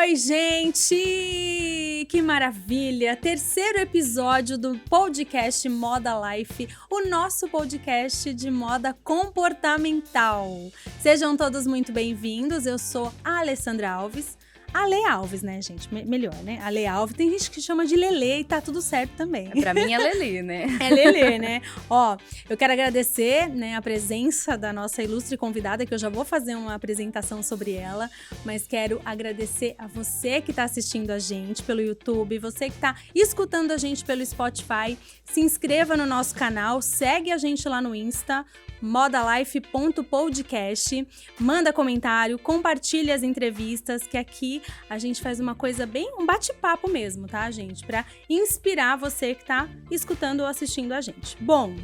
Oi, gente! Que maravilha! Terceiro episódio do podcast Moda Life, o nosso podcast de moda comportamental. Sejam todos muito bem-vindos, eu sou a Alessandra Alves. Ale Alves, né, gente? Melhor, né? Ale Alves. Tem gente que chama de Lelê e tá tudo certo também. Pra mim é Lelê, né? É Lelê, né? Ó, eu quero agradecer, né, a presença da nossa ilustre convidada, que eu já vou fazer uma apresentação sobre ela, mas quero agradecer a você que tá assistindo a gente pelo YouTube, você que tá escutando a gente pelo Spotify. Se inscreva no nosso canal, segue a gente lá no Insta, modalife.podcast, manda comentário, compartilha as entrevistas, que aqui a gente faz uma coisa bem, um bate-papo mesmo, tá, gente? Pra inspirar você que tá escutando ou assistindo a gente. Bom,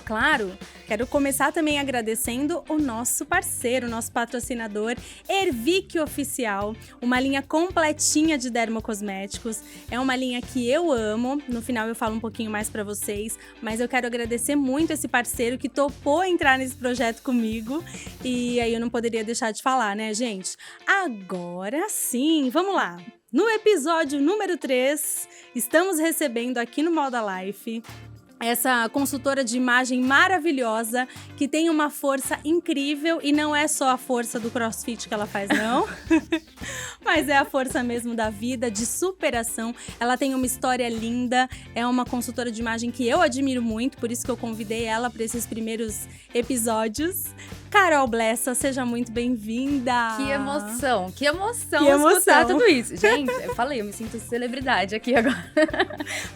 claro, quero começar também agradecendo o nosso parceiro, o nosso patrocinador, Ervic Oficial, uma linha completinha de dermocosméticos. É uma linha que eu amo, no final eu falo um pouquinho mais pra vocês, mas eu quero agradecer muito esse parceiro que topou entrar nesse projeto comigo, e aí eu não poderia deixar de falar, né, gente? Agora sim, vamos lá! No episódio número 3, estamos recebendo aqui no Moda Life essa consultora de imagem maravilhosa, que tem uma força incrível, e não é só a força do CrossFit que ela faz, não. Mas é a força mesmo da vida, de superação. Ela tem uma história linda, é uma consultora de imagem que eu admiro muito, por isso que eu convidei ela para esses primeiros episódios. Carol Blessa, seja muito bem-vinda! Que emoção escutar tudo isso. Gente, eu falei, eu me sinto celebridade aqui agora.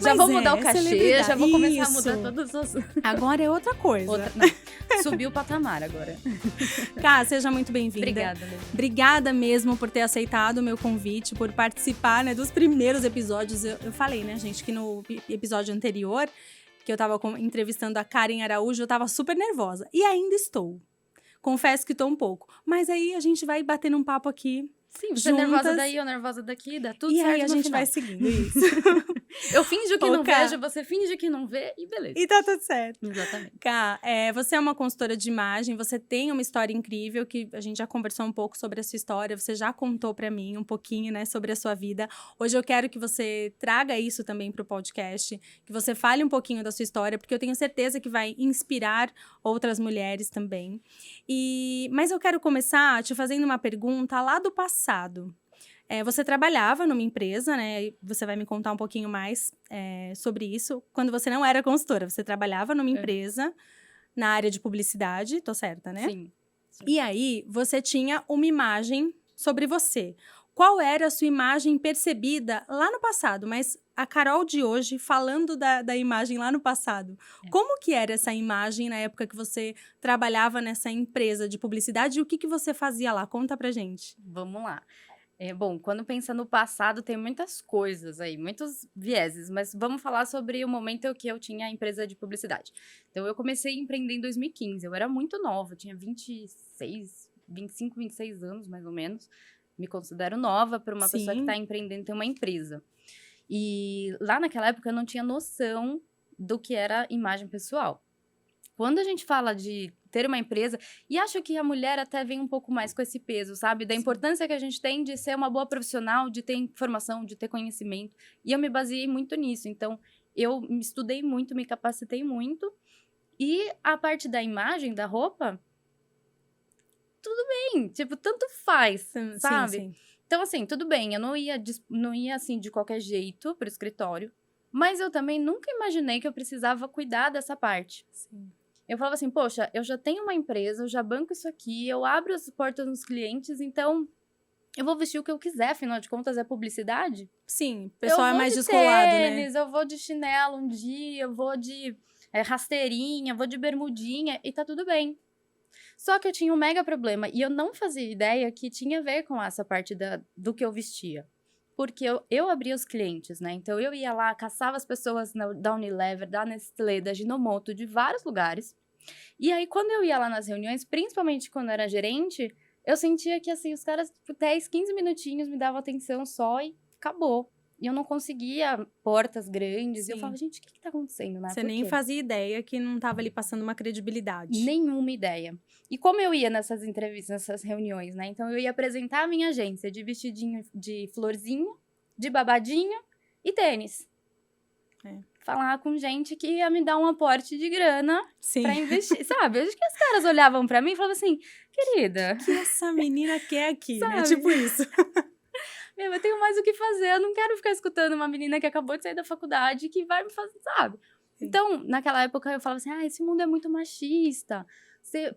Já vou mudar o cachê, já vou começar a mudar todos os... Agora é outra coisa. Subiu o patamar agora. Cá, seja muito bem-vinda. Obrigada, Lê. Obrigada mesmo por ter aceitado o meu convite, por participar, né, dos primeiros episódios. Eu falei, né, gente, que no episódio anterior, que eu tava entrevistando a Karen Araújo, eu tava super nervosa. E ainda estou. Confesso que tô um pouco. Mas aí a gente vai batendo um papo aqui. Sim, você é nervosa daí, eu nervosa daqui, dá tudo certo. E aí a gente final. Vai seguindo isso. Eu finjo que não vejo, você finge que não vê e beleza. E tá tudo certo. Exatamente. Cá, você é uma consultora de imagem, você tem uma história incrível, que a gente já conversou um pouco sobre a sua história, você já contou pra mim um pouquinho, né, sobre a sua vida. Hoje eu quero que você traga isso também pro podcast, que você fale um pouquinho da sua história, porque eu tenho certeza que vai inspirar outras mulheres também. Mas eu quero começar te fazendo uma pergunta lá do passado. Você trabalhava numa empresa, né? E você vai me contar um pouquinho mais sobre isso. Quando você não era consultora, você trabalhava numa empresa na área de publicidade, tô certa, né? Sim. E aí, você tinha uma imagem sobre você. Qual era a sua imagem percebida lá no passado? Mas a Carol de hoje, falando da imagem lá no passado, como que era essa imagem na época que você trabalhava nessa empresa de publicidade? E o que você fazia lá? Conta pra gente. Vamos lá. Bom, quando pensa no passado, tem muitas coisas aí, muitos vieses, mas vamos falar sobre o momento que eu tinha a empresa de publicidade. Então, eu comecei a empreender em 2015, eu era muito nova, eu tinha 25, 26 anos, mais ou menos. Me considero nova para uma pessoa que está empreendendo, tem uma empresa. E lá naquela época, eu não tinha noção do que era imagem pessoal. Quando a gente fala de ter uma empresa, e acho que a mulher até vem um pouco mais com esse peso, sabe? Da importância que a gente tem de ser uma boa profissional, de ter informação, de ter conhecimento. E eu me baseei muito nisso. Então, eu me estudei muito, me capacitei muito. E a parte da imagem, da roupa, tudo bem. Tipo, tanto faz, sabe? Sim. Então, assim, tudo bem. Eu não ia assim, de qualquer jeito pro escritório. Mas eu também nunca imaginei que eu precisava cuidar dessa parte. Sim. Eu falava assim, poxa, eu já tenho uma empresa, eu já banco isso aqui, eu abro as portas nos clientes, então eu vou vestir o que eu quiser, afinal de contas é publicidade. Sim, o pessoal é mais descolado, tênis, né? Eu vou de chinelo um dia, eu vou de rasteirinha, vou de bermudinha e tá tudo bem. Só que eu tinha um mega problema e eu não fazia ideia que tinha a ver com essa parte do que eu vestia. Porque eu abria os clientes, né? Então, eu ia lá, caçava as pessoas da Unilever, da Nestlé, da Ginomoto, de vários lugares. E aí, quando eu ia lá nas reuniões, principalmente quando eu era gerente, eu sentia que, assim, os caras, 10, 15 minutinhos me davam atenção só e acabou. E eu não conseguia portas grandes. E eu Sim. falava, gente, o que tá acontecendo, né? Você Por nem quê? fazia ideia que não tava ali passando uma credibilidade. Nenhuma ideia. E como eu ia nessas entrevistas, nessas reuniões, né? Então eu ia apresentar a minha agência de vestidinho de florzinho, de babadinho e tênis. É. Falar com gente que ia me dar um aporte de grana Sim. pra investir, sabe? Acho que os caras olhavam pra mim e falavam assim, querida, O que essa menina quer aqui, né? Sabe? Tipo isso. meu, eu tenho mais o que fazer, eu não quero ficar escutando uma menina que acabou de sair da faculdade que vai me fazer, sabe? Sim. Então, naquela época eu falava assim, esse mundo é muito machista.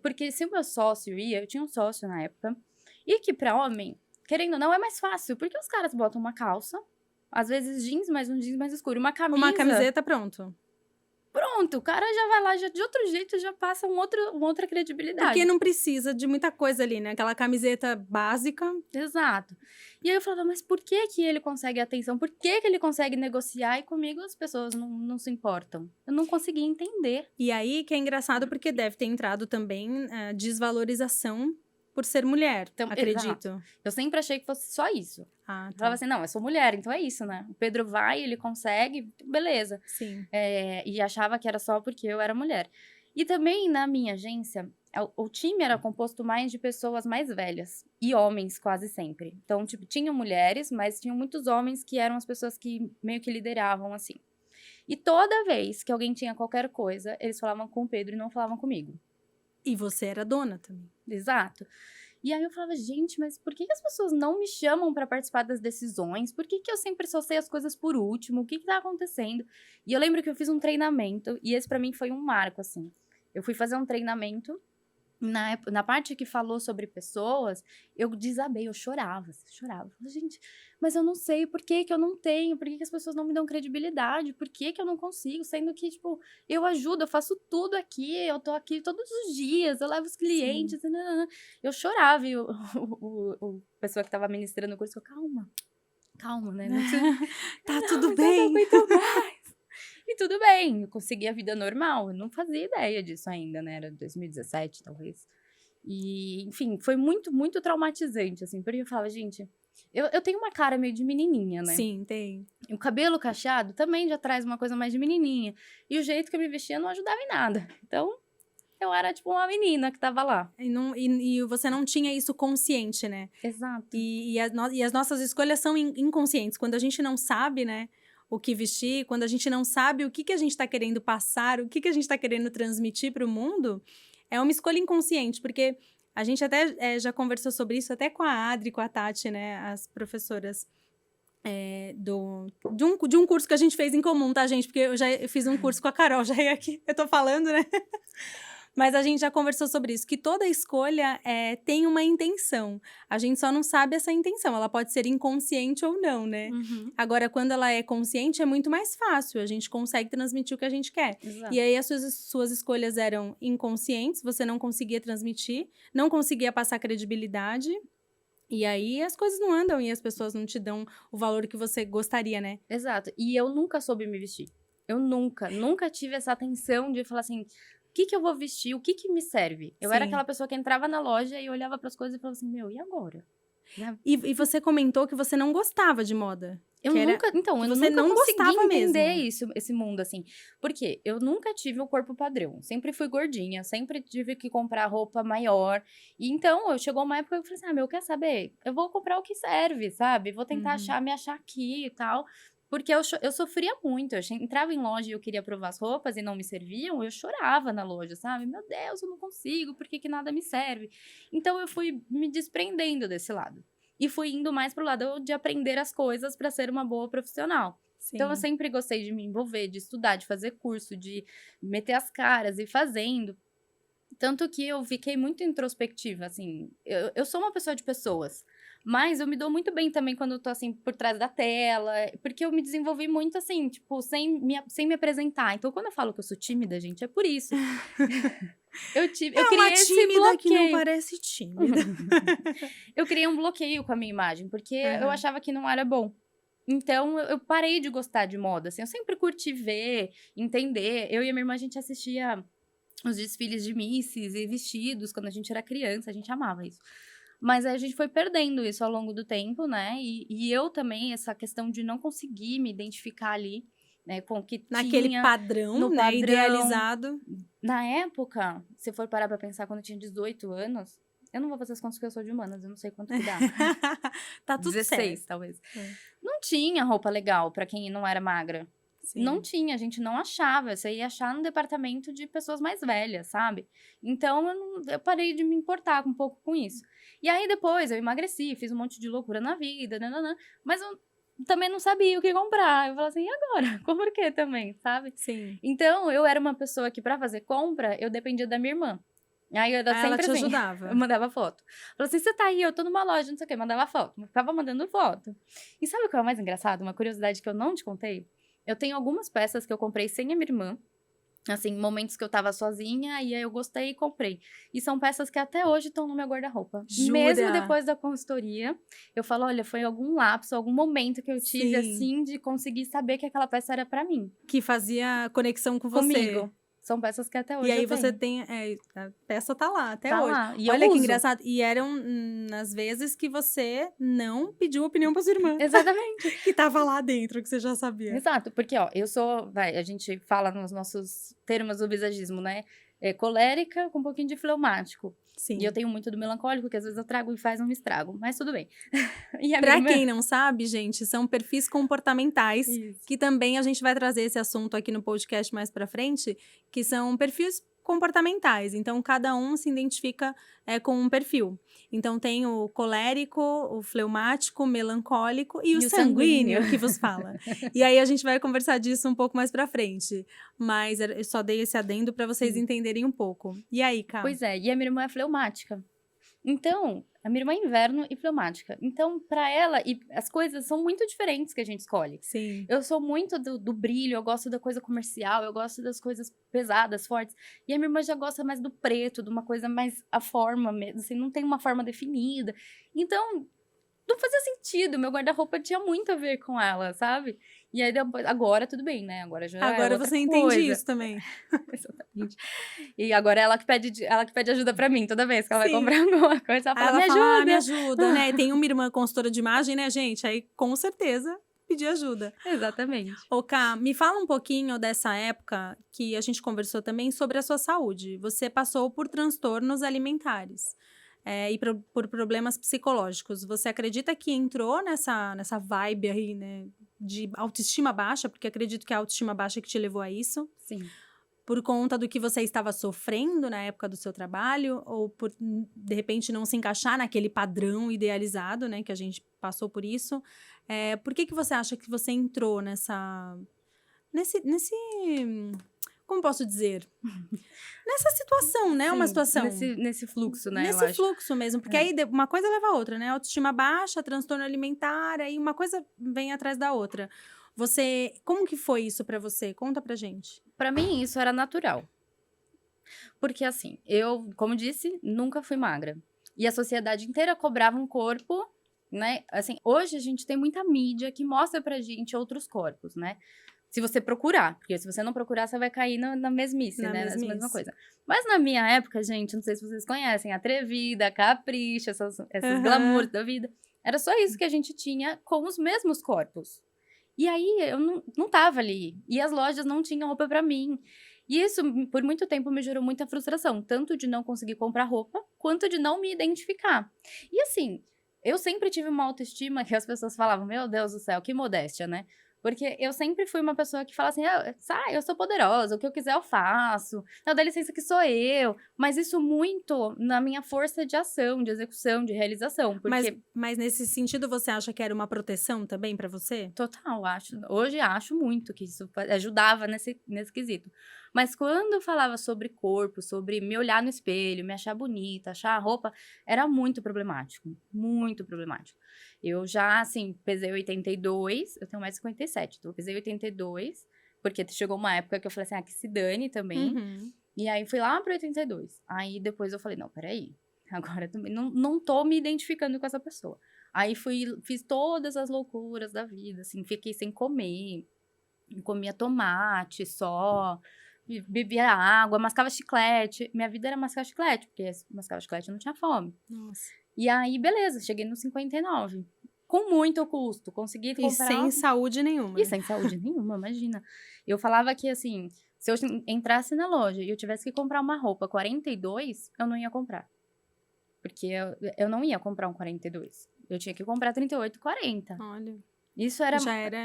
Porque se o meu sócio ia, eu tinha um sócio na época, e que pra homem, querendo ou não, é mais fácil, porque os caras botam uma calça, às vezes jeans, mas um jeans mais escuro, uma camisa. Uma camiseta, pronto. Pronto, o cara já vai lá, já, de outro jeito, já passa uma outra credibilidade. Porque não precisa de muita coisa ali, né? Aquela camiseta básica. Exato. E aí eu falava, mas por que que ele consegue atenção? Por que que ele consegue negociar e comigo as pessoas não se importam? Eu não conseguia entender. E aí que é engraçado porque deve ter entrado também desvalorização por ser mulher, Então, acredito. Eu sempre achei que fosse só isso. Ah, Eu falava tá. assim, não, eu sou mulher, então é isso, né? O Pedro vai, ele consegue, beleza. Sim. E achava que era só porque eu era mulher. E também na minha agência, o time era composto mais de pessoas mais velhas. E homens, quase sempre. Então, tipo, tinham mulheres, mas tinham muitos homens que eram as pessoas que meio que lideravam, assim. E toda vez que alguém tinha qualquer coisa, eles falavam com o Pedro e não falavam comigo. E você era dona também. Exato. E aí eu falava, gente, mas por que que as pessoas não me chamam pra participar das decisões? Por que que eu sempre só sei as coisas por último? O que que tá acontecendo? E eu lembro que eu fiz um treinamento, e esse pra mim foi um marco, assim. Eu fui fazer um treinamento, na parte que falou sobre pessoas, eu desabei, eu chorava. Eu falei, gente, mas eu não sei por que que eu não tenho, por que que as pessoas não me dão credibilidade, por que que eu não consigo, sendo que, tipo, eu ajudo, eu faço tudo aqui, eu tô aqui todos os dias, eu levo os clientes, nananã. Eu chorava, e o pessoa que tava ministrando o curso falou, calma, né, não precisa... Tá Não, tudo mas eu não bem. aguento mais. E tudo bem, eu consegui a vida normal. Eu não fazia ideia disso ainda, né? Era 2017, talvez. E, enfim, foi muito, muito traumatizante, assim. Porque eu falava, gente, eu tenho uma cara meio de menininha, né? Sim, tem. E o cabelo cacheado também já traz uma coisa mais de menininha. E o jeito que eu me vestia não ajudava em nada. Então, eu era tipo uma menina que tava lá. E você não tinha isso consciente, né? Exato. E as nossas escolhas são inconscientes. Quando a gente não sabe, né, o que vestir, quando a gente não sabe o que a gente tá querendo passar, o que a gente tá querendo transmitir para o mundo, é uma escolha inconsciente, porque a gente até já conversou sobre isso até com a Adri, com a Tati, né, as professoras de um curso que a gente fez em comum, tá, gente? Porque eu fiz um curso com a Carol, já é aqui, eu tô falando, né? Mas a gente já conversou sobre isso, que toda escolha tem uma intenção. A gente só não sabe essa intenção. Ela pode ser inconsciente ou não, né? Uhum. Agora, quando ela é consciente, é muito mais fácil. A gente consegue transmitir o que a gente quer. Exato. E aí, as suas escolhas eram inconscientes, você não conseguia transmitir, não conseguia passar credibilidade. E aí, as coisas não andam e as pessoas não te dão o valor que você gostaria, né? Exato. E eu nunca soube me vestir. Eu nunca tive essa atenção de falar assim, o que eu vou vestir? O que me serve? Eu era Sim. aquela pessoa que entrava na loja e olhava para as coisas e falava assim, meu, e agora? E você comentou que você não gostava de moda. Eu que era- nunca, então, eu você nunca não consegui gostava entender mesmo. esse mundo, assim. Porque eu nunca tive o corpo padrão. Sempre fui gordinha, sempre tive que comprar roupa maior. E então, chegou uma época que eu falei assim, meu, quer saber? Eu vou comprar o que serve, sabe? Vou tentar me achar aqui e tal. Porque eu sofria muito. Eu entrava em loja e eu queria provar as roupas e não me serviam, eu chorava na loja, sabe? Meu Deus, eu não consigo, por que nada me serve? Então, eu fui me desprendendo desse lado. E fui indo mais pro lado de aprender as coisas para ser uma boa profissional. Sim. Então, eu sempre gostei de me envolver, de estudar, de fazer curso, de meter as caras e fazendo. Tanto que eu fiquei muito introspectiva, assim. Eu sou uma pessoa de pessoas, mas eu me dou muito bem também quando eu tô, assim, por trás da tela. Porque eu me desenvolvi muito, assim, tipo, sem me apresentar. Então, quando eu falo que eu sou tímida, gente, é por isso. Eu criei uma esse tímida bloqueio. que não parece tímida. Eu criei um bloqueio com a minha imagem, porque eu achava que não era bom. Então, eu parei de gostar de moda, assim. Eu sempre curti ver, entender. Eu e a minha irmã, a gente assistia os desfiles de Misses e vestidos quando a gente era criança. A gente amava isso. Mas aí a gente foi perdendo isso ao longo do tempo, né? E eu também, essa questão de não conseguir me identificar ali, né, com o que Naquele tinha padrão, no né, padrão. idealizado. Na época, se for parar pra pensar, quando eu tinha 18 anos, eu não vou fazer as contas porque eu sou de humanas, eu não sei quanto que dá. Tá tudo 16, certo. talvez. É. Não tinha roupa legal pra quem não era magra. Não Sim. tinha, a gente não achava. Você ia achar no departamento de pessoas mais velhas, sabe? Então, eu parei de me importar um pouco com isso. E aí, depois, eu emagreci, fiz um monte de loucura na vida, nananã, mas eu também não sabia o que comprar. Eu falava assim, e agora? Compra o quê também, sabe? Sim. Então, eu era uma pessoa que, pra fazer compra, eu dependia da minha irmã. Aí, eu era Aí ela sempre te assim, ajudava. eu mandava foto. Falava assim, você tá aí, eu tô numa loja, não sei o quê, mandava foto. Ficava mandando foto. E sabe o que é o mais engraçado? Uma curiosidade que eu não te contei? Eu tenho algumas peças que eu comprei sem a minha irmã. Assim, momentos que eu tava sozinha, e aí eu gostei e comprei. E são peças que até hoje estão no meu guarda-roupa. Mesmo Jura? depois da consultoria, eu falo, olha, foi algum lapso, algum momento que eu tive, Sim. assim, de conseguir saber que aquela peça era pra mim. Que fazia conexão com você. Comigo. São peças que até hoje E aí eu tenho. você tem. A peça tá lá até Tá hoje. lá, e eu Olha que uso. engraçado. E eram nas vezes que você não pediu opinião pra sua irmã. Exatamente. Que tava lá dentro, que você já sabia. Exato, porque, ó, eu sou, a gente fala nos nossos termos do visagismo, né? Colérica com um pouquinho de fleumático. Sim. E eu tenho muito do melancólico, que às vezes eu trago e faz um estrago, mas tudo bem. E a minha Pra irmã... quem não sabe, gente, são perfis comportamentais, Isso. que também a gente vai trazer esse assunto aqui no podcast mais pra frente, que são perfis comportamentais. Então, cada um se identifica com um perfil. Então, tem o colérico, o fleumático, o melancólico e o sanguíneo que vos fala. E aí, a gente vai conversar disso um pouco mais pra frente. Mas eu só dei esse adendo pra vocês Sim. entenderem um pouco. E aí, Cá? Pois é, e a minha irmã é fleumática. Então, a minha irmã é inverno e fleumática. Então, pra ela, e as coisas são muito diferentes que a gente escolhe. Sim. Eu sou muito do brilho, eu gosto da coisa comercial, eu gosto das coisas pesadas, fortes. E a minha irmã já gosta mais do preto, de uma coisa mais a forma mesmo, assim, não tem uma forma definida. Então, não fazia sentido, meu guarda-roupa tinha muito a ver com ela, sabe? E aí depois, agora tudo bem, né? Agora já é Agora outra você entende coisa. isso também. Exatamente. E agora ela que pede ajuda pra mim toda vez que ela vai Sim. comprar alguma coisa, ela Aí fala, ela me fala, ajuda. me ajuda, né? Tem uma irmã consultora de imagem, né, gente? Aí, com certeza, pedir ajuda. Exatamente. Ô, Ká, me fala um pouquinho dessa época que a gente conversou também sobre a sua saúde. Você passou por transtornos alimentares e por problemas psicológicos. Você acredita que entrou nessa vibe aí, né, de autoestima baixa? Porque acredito que é a autoestima baixa que te levou a isso. Sim. Por conta do que você estava sofrendo na época do seu trabalho, ou por, de repente, não se encaixar naquele padrão idealizado, né, que a gente passou por isso. Por que você acha que você entrou nesse, como posso dizer? Nessa situação, né, uma Sim, situação. nesse fluxo, né, eu Nesse acho. fluxo mesmo, porque aí uma coisa leva a outra, né, autoestima baixa, transtorno alimentar, aí uma coisa vem atrás da outra. Como que foi isso pra você? Conta pra gente. Pra mim, isso era natural. Porque, assim, eu, como disse, nunca fui magra. E a sociedade inteira cobrava um corpo, né? Assim, hoje a gente tem muita mídia que mostra pra gente outros corpos, né? Se você procurar. Porque se você não procurar, você vai cair na mesmice, Na né? Nessa mesmice. mesma coisa. Mas na minha época, gente, não sei se vocês conhecem, Atrevida, Capricha, essas glamours da vida. Era só isso que a gente tinha com os mesmos corpos. E aí, eu não tava ali. E as lojas não tinham roupa pra mim. E isso, por muito tempo, me gerou muita frustração. Tanto de não conseguir comprar roupa, quanto de não me identificar. E assim, eu sempre tive uma autoestima que as pessoas falavam, meu Deus do céu, que modéstia, né? Porque eu sempre fui uma pessoa que fala assim, eu sou poderosa, o que eu quiser eu faço. Não, dá licença que sou eu. Mas isso muito na minha força de ação, de execução, de realização. Porque... Mas nesse sentido, você acha que era uma proteção também pra você? Total, acho. Hoje acho muito que isso ajudava nesse quesito. Mas quando eu falava sobre corpo, sobre me olhar no espelho, me achar bonita, achar a roupa, era muito problemático. Muito problemático. Eu já, assim, pesei 82, eu tenho 1,57 m, então eu pesei 82, porque chegou uma época que eu falei assim, que se dane também. Uhum. E aí fui lá para 82. Aí depois eu falei, não, peraí, agora também não tô me identificando com essa pessoa. Aí fiz todas as loucuras da vida, assim, fiquei sem comer, comia tomate só, bebia água, mascava chiclete. Minha vida era mascar chiclete, porque mascava chiclete eu não tinha fome. Nossa. E aí, beleza, cheguei no 59. Com muito custo, consegui E comprar... sem saúde nenhuma. E sem saúde nenhuma, imagina. Eu falava que, assim, se eu entrasse na loja e eu tivesse que comprar uma roupa 42, eu não ia comprar. Porque eu não ia comprar um 42. Eu tinha que comprar 38, 40. Olha, Isso era... já era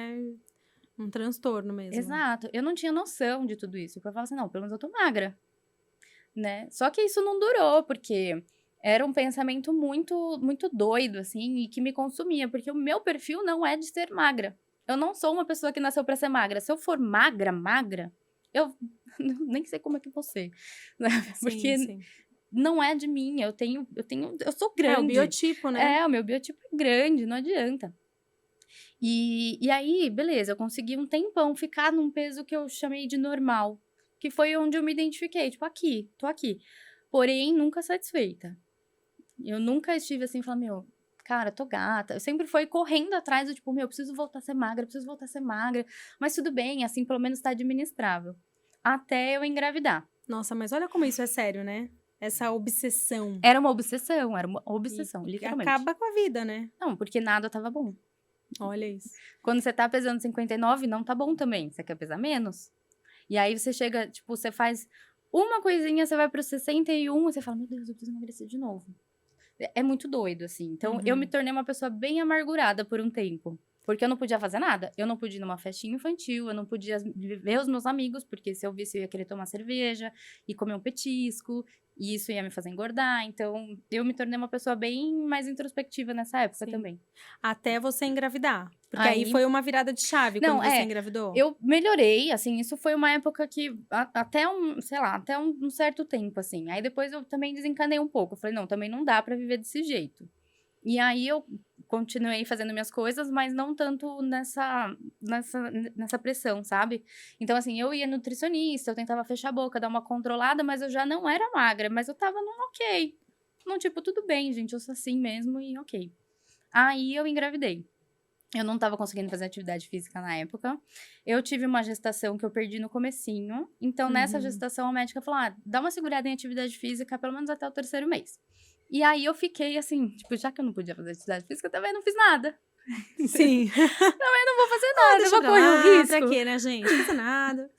um transtorno mesmo. Exato. Eu não tinha noção de tudo isso. Porque eu falava assim, não, pelo menos eu tô magra, né? Só que isso não durou, porque era um pensamento muito, muito doido, assim, e que me consumia. Porque o meu perfil não é de ser magra. Eu não sou uma pessoa que nasceu pra ser magra. Se eu for magra, eu nem sei como é que eu vou ser, né? Porque Sim. não é de mim. Eu sou grande. É o biotipo, né? É, o meu biotipo é grande, não adianta. E aí, beleza, eu consegui um tempão ficar num peso que eu chamei de normal, que foi onde eu me identifiquei, tipo, aqui, tô aqui. Porém, nunca satisfeita. Eu nunca estive assim, falando, meu, cara, tô gata. Eu sempre fui correndo atrás do tipo, meu, preciso voltar a ser magra, preciso voltar a ser magra. Mas tudo bem, assim, pelo menos tá administrável. Até eu engravidar. Nossa, mas olha como isso é sério, né? Essa obsessão. Era uma obsessão, E literalmente. acaba com a vida, né? Não, porque nada tava bom. Olha isso. Quando você tá pesando 59, não tá bom também. Você quer pesar menos. E aí você chega, tipo, você faz uma coisinha, você vai pro 61, você fala, meu Deus, eu preciso emagrecer de novo. É muito doido, assim. Então, eu me tornei uma pessoa bem amargurada por um tempo. Porque eu não podia fazer nada. Eu não podia ir numa festinha infantil, eu não podia ver os meus amigos, porque se eu visse, eu ia querer tomar cerveja e comer um petisco, e isso ia me fazer engordar. Então, eu me tornei uma pessoa bem mais introspectiva nessa época também. Até você engravidar. Porque aí foi uma virada de chave Não, quando você engravidou. Eu melhorei, assim, isso foi uma época que, até um certo tempo, assim. Aí depois eu também desencanei um pouco. Eu falei, não, também não dá pra viver desse jeito. E aí eu continuei fazendo minhas coisas, mas não tanto nessa pressão, sabe? Então, assim, eu ia nutricionista, eu tentava fechar a boca, dar uma controlada, mas eu já não era magra, mas eu tava num ok. Num tipo, tudo bem, gente, eu sou assim mesmo e ok. Aí eu engravidei. Eu não tava conseguindo fazer atividade física na época. Eu tive uma gestação que eu perdi no comecinho. Então, nessa gestação, a médica falou, dá uma segurada em atividade física pelo menos até o 3º mês. E aí, eu fiquei assim, tipo, já que eu não podia fazer atividade física, também não fiz nada. Sim. Também não vou fazer nada, eu vou correr o risco. Pra quê, né, gente? Não fazer nada.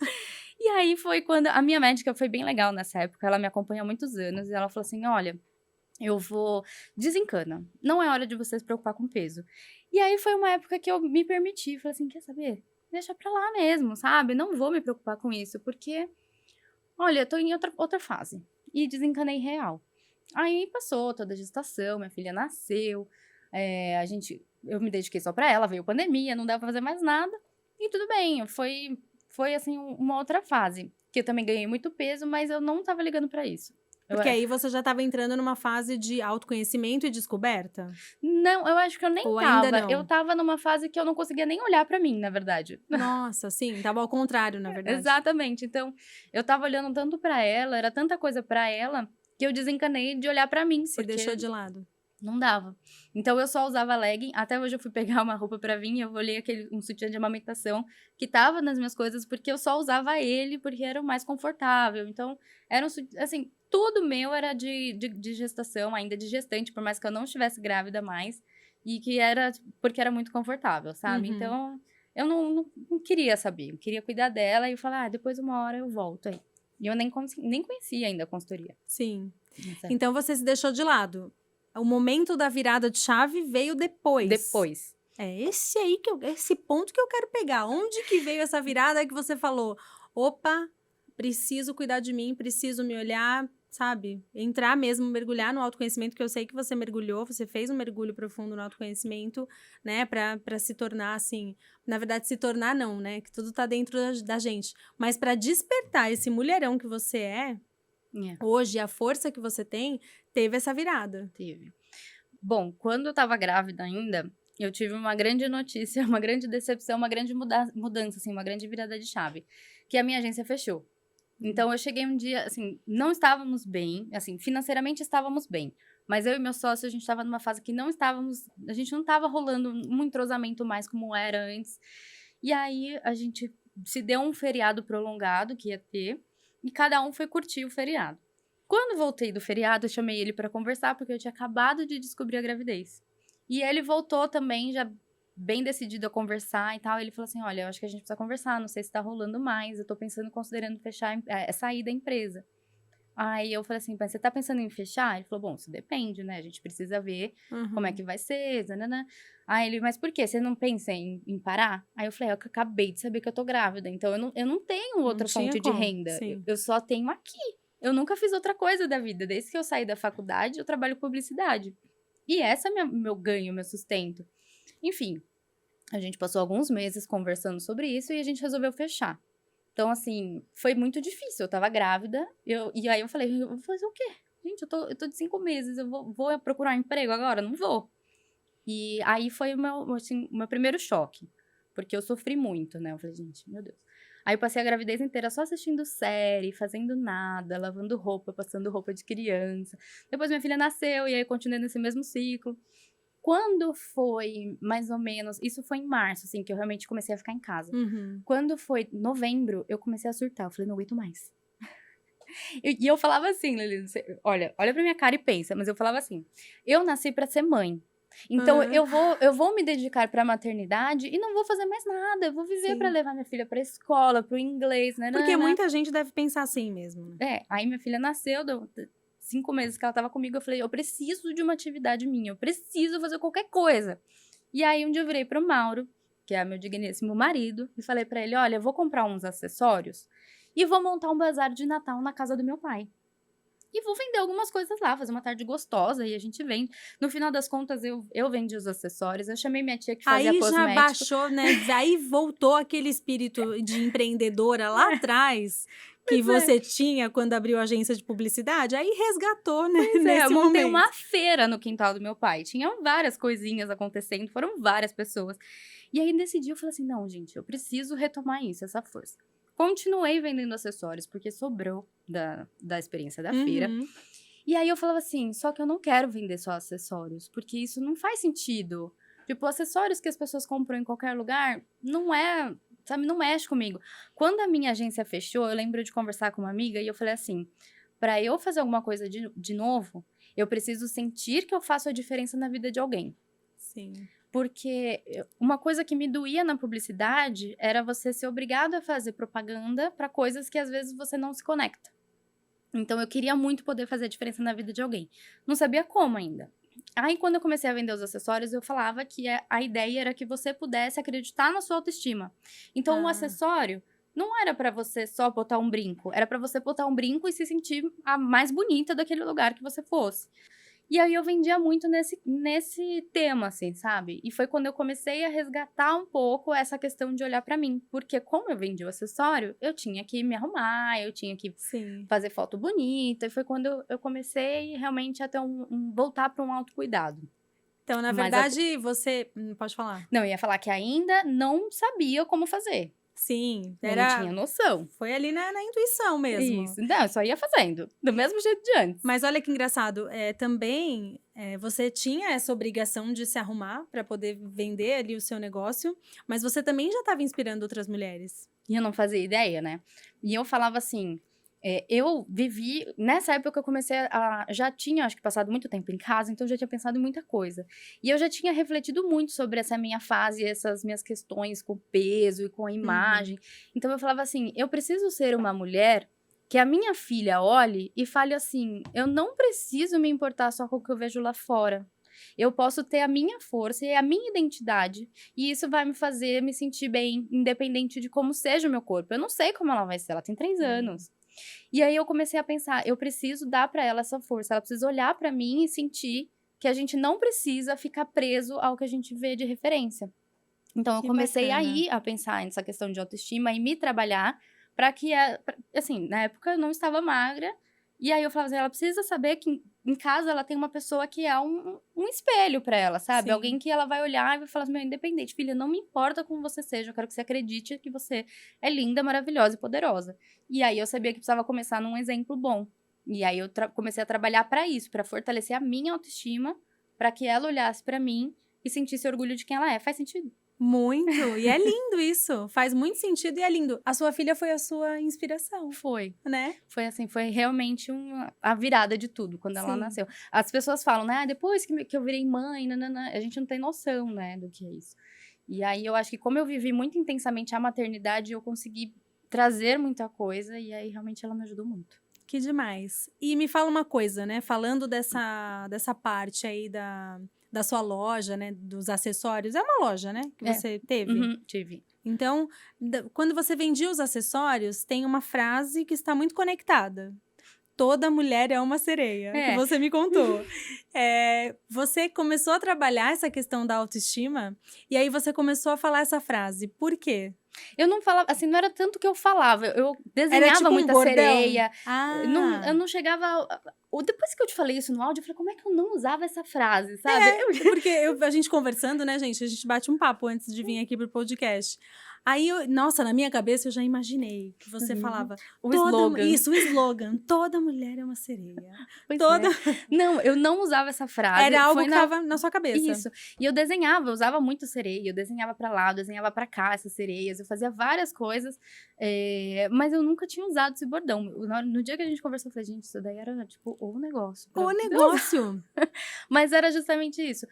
E aí, foi quando... A minha médica foi bem legal nessa época. Ela me acompanha há muitos anos. E ela falou assim, olha... Eu vou... Desencana. Não é hora de você se preocupar com peso. E aí foi uma época que eu me permiti. Falei assim, quer saber? Deixa pra lá mesmo, sabe? Não vou me preocupar com isso. Porque, olha, eu tô em outra fase. E desencanei real. Aí passou toda a gestação, minha filha nasceu. Eu me dediquei só pra ela. Veio pandemia, não dava pra fazer mais nada. E tudo bem. Foi assim, uma outra fase. Que eu também ganhei muito peso, mas eu não tava ligando pra isso. Porque aí você já estava entrando numa fase de autoconhecimento e descoberta? Não, eu acho que eu nem Ou tava. ainda não? Eu tava numa fase que eu não conseguia nem olhar pra mim, na verdade. Nossa, sim, tava ao contrário, na verdade. Exatamente. Então, eu tava olhando tanto pra ela, era tanta coisa pra ela, que eu desencanei de olhar pra mim. Você deixou de lado. Não dava. Então, eu só usava legging. Até hoje eu fui pegar uma roupa pra vir e eu olhei um sutiã de amamentação que tava nas minhas coisas, porque eu só usava ele, porque era o mais confortável. Então, era assim, tudo meu era de gestação, ainda de gestante, por mais que eu não estivesse grávida mais. E que era porque era muito confortável, sabe? Então, eu não queria saber. Eu queria cuidar dela e falar, depois uma hora eu volto aí. E eu nem conhecia ainda a consultoria. Sim. Então, você se deixou de lado. O momento da virada de chave veio depois. Depois. É esse ponto que eu quero pegar. Onde que veio essa virada que você falou? Opa, preciso cuidar de mim, preciso me olhar, sabe? Entrar mesmo, mergulhar no autoconhecimento, que eu sei que você mergulhou, você fez um mergulho profundo no autoconhecimento, né? Pra se tornar, assim... Na verdade, se tornar não, né? Que tudo tá dentro da gente. Mas pra despertar esse mulherão que você é... Hoje, a força que você tem, teve essa virada. Teve. Bom, quando eu tava grávida ainda, eu tive uma grande notícia, uma grande decepção, uma grande mudança, assim, uma grande virada de chave. Que a minha agência fechou. Então, eu cheguei um dia, assim, não estávamos bem, assim, financeiramente estávamos bem. Mas eu e meu sócio, a gente estava numa fase que a gente não estava rolando um entrosamento mais como era antes. E aí, a gente se deu um feriado prolongado que ia ter, e cada um foi curtir o feriado. Quando voltei do feriado, eu chamei ele pra conversar, porque eu tinha acabado de descobrir a gravidez. E ele voltou também, já bem decidido a conversar e tal. Ele falou assim, olha, eu acho que a gente precisa conversar, não sei se tá rolando mais, eu tô pensando, considerando fechar, sair da empresa. Aí eu falei assim, mas você tá pensando em fechar? Ele falou, bom, isso depende, né? A gente precisa ver como é que vai ser, zanana. Aí ele, mas por quê? Você não pensa em parar? Aí eu falei, eu acabei de saber que eu tô grávida, então eu não tenho Não outra tinha fonte de como, renda. sim. Eu só tenho aqui. Eu nunca fiz outra coisa da vida. Desde que eu saí da faculdade, eu trabalho com publicidade. E essa é meu ganho, meu sustento. Enfim, a gente passou alguns meses conversando sobre isso e a gente resolveu fechar. Então, assim, foi muito difícil. Eu tava grávida, e aí eu falei, eu vou fazer o quê? Gente, eu tô de 5 meses, eu vou procurar um emprego agora? Não vou. E aí foi assim, o meu primeiro choque, porque eu sofri muito, né? Eu falei, gente, meu Deus. Aí eu passei a gravidez inteira só assistindo série, fazendo nada, lavando roupa, passando roupa de criança. Depois minha filha nasceu, e aí eu continuei nesse mesmo ciclo. Quando foi, mais ou menos, isso foi em março, assim, que eu realmente comecei a ficar em casa. Quando foi novembro, eu comecei a surtar. Eu falei, não aguento mais. E eu falava assim, Lili, olha pra minha cara e pensa, mas eu falava assim, eu nasci pra ser mãe. Então, eu vou me dedicar pra maternidade e não vou fazer mais nada. Eu vou viver pra Sim. levar minha filha pra escola, pro inglês, né? Porque muita gente deve pensar assim mesmo. Aí minha filha nasceu, deu 5 meses que ela tava comigo, eu falei, eu preciso de uma atividade minha, eu preciso fazer qualquer coisa. E aí, um dia eu virei pro Mauro, que é meu digníssimo marido, e falei pra ele, olha, eu vou comprar uns acessórios e vou montar um bazar de Natal na casa do meu pai. E vou vender algumas coisas lá, fazer uma tarde gostosa, e a gente vende. No final das contas, eu vendi os acessórios, eu chamei minha tia que fazia Aí cosmético. já baixou, né? Aí voltou aquele espírito de empreendedora lá atrás, que você tinha quando abriu a agência de publicidade, aí resgatou, né? Nesse Eu montei momento. uma feira no quintal do meu pai. Tinha várias coisinhas acontecendo, foram várias pessoas. E aí, nesse dia, eu falei assim, não, gente, eu preciso retomar isso, essa força. Continuei vendendo acessórios, porque sobrou da experiência da feira. E aí, eu falava assim, só que eu não quero vender só acessórios, porque isso não faz sentido. Tipo, acessórios que as pessoas compram em qualquer lugar, não é, sabe, não mexe comigo. Quando a minha agência fechou, eu lembro de conversar com uma amiga e eu falei assim, para eu fazer alguma coisa de novo, eu preciso sentir que eu faço a diferença na vida de alguém. Sim. Porque uma coisa que me doía na publicidade era você ser obrigado a fazer propaganda para coisas que às vezes você não se conecta. Então eu queria muito poder fazer a diferença na vida de alguém. Não sabia como ainda. Aí quando eu comecei a vender os acessórios, eu falava que a ideia era que você pudesse acreditar na sua autoestima. Então o acessório não era para você só botar um brinco, era para você botar um brinco e se sentir a mais bonita daquele lugar que você fosse. E aí eu vendia muito nesse tema, assim, sabe? E foi quando eu comecei a resgatar um pouco essa questão de olhar pra mim. Porque como eu vendia o acessório, eu tinha que me arrumar, eu tinha que fazer foto bonita. E foi quando eu comecei realmente a ter voltar para um autocuidado. Então, na verdade, você... Pode falar. Não, eu ia falar que ainda não sabia como fazer. Sim, Eu não tinha noção. Foi ali na intuição mesmo. Isso, não, eu só ia fazendo, do mesmo jeito de antes. Mas olha que engraçado, também você tinha essa obrigação de se arrumar para poder vender ali o seu negócio, mas você também já estava inspirando outras mulheres. E eu não fazia ideia, né? E eu falava assim, eu vivi, nessa época eu comecei já tinha, acho que passado muito tempo em casa, então eu já tinha pensado em muita coisa. E eu já tinha refletido muito sobre essa minha fase, essas minhas questões com peso e com a imagem. Então eu falava assim, eu preciso ser uma mulher que a minha filha olhe e fale assim, eu não preciso me importar só com o que eu vejo lá fora. Eu posso ter a minha força e a minha identidade, e isso vai me fazer me sentir bem, independente de como seja o meu corpo. Eu não sei como ela vai ser, ela tem 3 anos. E aí eu comecei a pensar, eu preciso dar pra ela essa força, ela precisa olhar pra mim e sentir que a gente não precisa ficar preso ao que a gente vê de referência. Então eu comecei aí a pensar nessa questão de autoestima e me trabalhar pra que, assim, na época eu não estava magra, e aí eu falava assim, ela precisa saber que em casa ela tem uma pessoa que é um espelho pra ela, sabe? Sim. Alguém que ela vai olhar e vai falar assim, meu, independente, filha, não me importa como você seja, eu quero que você acredite que você é linda, maravilhosa e poderosa. E aí eu sabia que precisava começar num exemplo bom. E aí eu comecei a trabalhar pra isso, pra fortalecer a minha autoestima, pra que ela olhasse pra mim e sentisse orgulho de quem ela é. Faz sentido? Muito. E é lindo isso. Faz muito sentido e é lindo. A sua filha foi a sua inspiração, Foi. né? Foi assim, foi realmente a virada de tudo, quando ela Sim. nasceu. As pessoas falam, né, depois que eu virei mãe, nananã, a gente não tem noção, né, do que é isso. E aí, eu acho que como eu vivi muito intensamente a maternidade, eu consegui trazer muita coisa, e aí, realmente, ela me ajudou muito. Que demais. E me fala uma coisa, né? Falando dessa parte aí da sua loja, né? Dos acessórios. É uma loja, né? Que você teve? Uhum, tive. Então, quando você vendia os acessórios, tem uma frase que está muito conectada. Toda mulher é uma sereia, que você me contou. Você começou a trabalhar essa questão da autoestima e aí você começou a falar essa frase. Por quê? Eu não falava, assim, não era tanto que eu falava, eu Era desenhava tipo um muita bordão? sereia. Ah. Eu não chegava. Depois que eu te falei isso no áudio, eu falei, como é que eu não usava essa frase, sabe? Porque a gente conversando, né, gente? A gente bate um papo antes de vir aqui pro podcast. Aí, nossa, na minha cabeça eu já imaginei que você falava. O slogan. Isso, o slogan. Toda mulher é uma sereia. Pois Toda. Não, eu não usava essa frase. Era algo que tava na sua cabeça. Isso. E eu desenhava, eu usava muito sereia. Eu desenhava pra lá, eu desenhava pra cá essas sereias. Eu fazia várias coisas. Mas eu nunca tinha usado esse bordão. No dia que a gente conversou, eu falei, gente, isso daí era tipo o negócio. O negócio. Mas era justamente isso.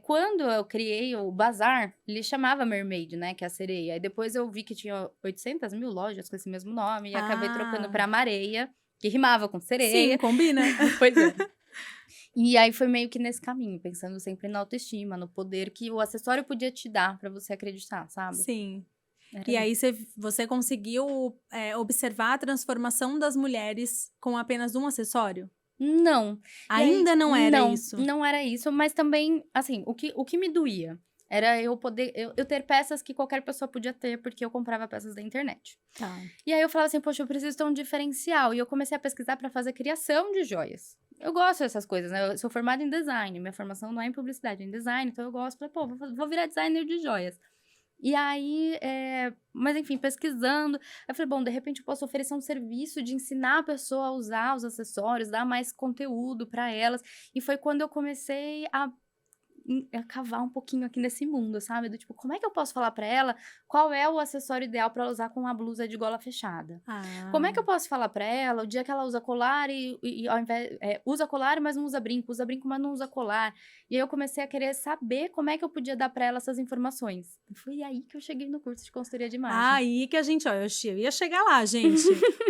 Quando eu criei o Bazar, ele chamava Mermaid, né? Que é a sereia. Aí depois eu vi que tinha 800 mil lojas com esse mesmo nome. E acabei trocando pra Mareia, que rimava com sereia. Sim, combina. Pois é. E aí foi meio que nesse caminho, pensando sempre na autoestima, no poder que o acessório podia te dar pra você acreditar, sabe? Sim. Era E aí você conseguiu observar a transformação das mulheres com apenas um acessório? Não. Ainda não era isso? Não era isso, mas também, assim, o que me doía era eu poder, eu ter peças que qualquer pessoa podia ter, porque eu comprava peças da internet. Tá. E aí eu falava assim, poxa, eu preciso ter um diferencial. E eu comecei a pesquisar pra fazer criação de joias. Eu gosto dessas coisas, né? Eu sou formada em design, minha formação não é em publicidade, é em design, então eu gosto. Falei, pô, vou virar designer de joias. E aí, mas enfim, pesquisando, eu falei, bom, de repente eu posso oferecer um serviço de ensinar a pessoa a usar os acessórios, dar mais conteúdo pra elas. E foi quando eu comecei a cavar um pouquinho aqui nesse mundo, sabe? Do tipo, como é que eu posso falar pra ela qual é o acessório ideal pra ela usar com uma blusa de gola fechada? Como é que eu posso falar pra ela o dia que ela usa colar e ao invés, usa colar, mas não usa brinco, mas não usa colar? E aí eu comecei a querer saber como é que eu podia dar pra ela essas informações. E foi aí que eu cheguei no curso de consultoria de imagem. Aí que a gente, eu ia chegar lá, gente.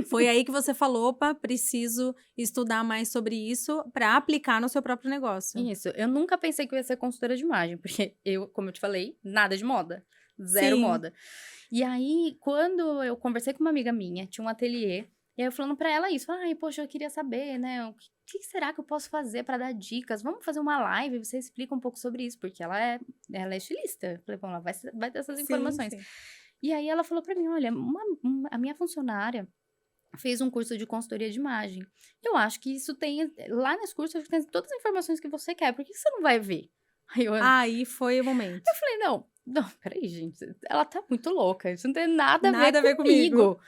Foi aí que você falou, opa, preciso estudar mais sobre isso pra aplicar no seu próprio negócio. Isso, eu nunca pensei que eu ia ser consultora de imagem, porque eu, como eu te falei, nada de moda. Zero moda. E aí, quando eu conversei com uma amiga minha, tinha um ateliê, e aí eu falando pra ela isso, ai, poxa, eu queria saber, né, o que será que eu posso fazer pra dar dicas? Vamos fazer uma live, você explica um pouco sobre isso, porque ela é estilista. Eu falei, bom, ela vai ter essas informações. Sim. E aí ela falou pra mim, olha, a minha funcionária fez um curso de consultoria de imagem. Eu acho que isso tem, lá nesse curso, acho que tem todas as informações que você quer, por que você não vai ver? Aí foi o momento. Eu falei, não, peraí, gente, ela tá muito louca, isso não tem nada a ver comigo. comigo.